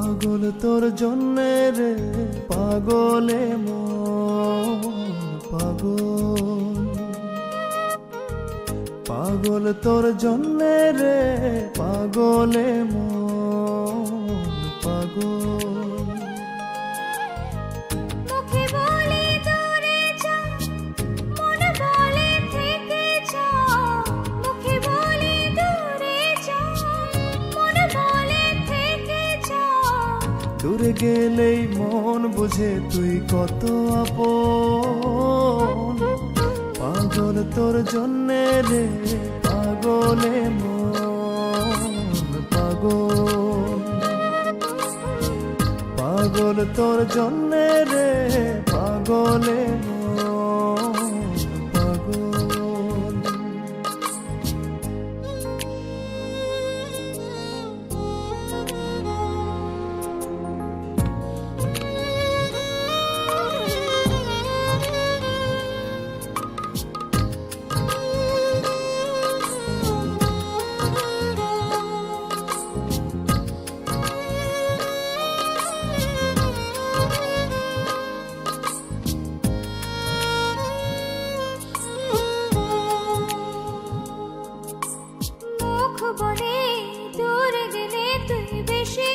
পাগল তোর জন্যে রে পাগলে মন পাগল, পাগল তোর জন্যে রে পাগলে মন পাগল। মুখে বলে দূরে যা, মন বলে থেকে যা। মুখে বলে দূরে যা, মন বলে থেকে যা। দূরে গেলেই মন বুঝে তুই কত আপন, পাগল তোর জন্যে রে পাগলে মন পাগল, পাগল তোর জন্যে রে পাগলে মন পাগল। মুখ বলে দূরে গেলে তুই বেশি